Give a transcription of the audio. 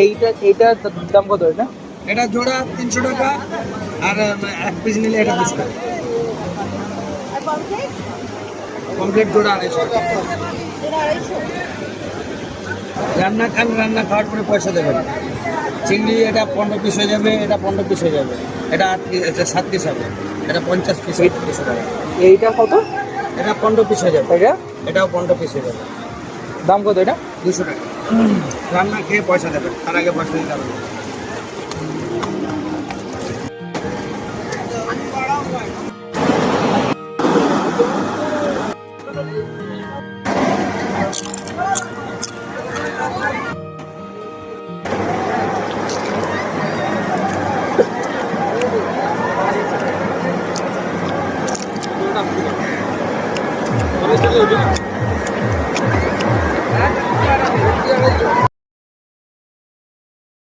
এইটার দাম কত এটা? এটা জোড়া 300 টাকা, আর এক পিস নিলে এটা 200 টাকা। কমপ্লিট জোড়া 250 টাকা। রান্না খান, রান্না খাওয়ার পরে পয়সা দেবেন। চিংড়ি এটা 15 পিস হয়ে যাবে, এটা 15 পিস হয়ে যাবে, এটা 7 পিস হবে, এটা 50 পিস 200 টাকা। এইটা কত? এটা 15 পিস হয়ে যাবে, এটা এটাও 15 পিস হয়ে যাবে। দাম কত এটা? 200 টাকা। রান্না খেয়ে পয়সা দেবেন, তার আগে পয়সা দিতে হবে। ওটা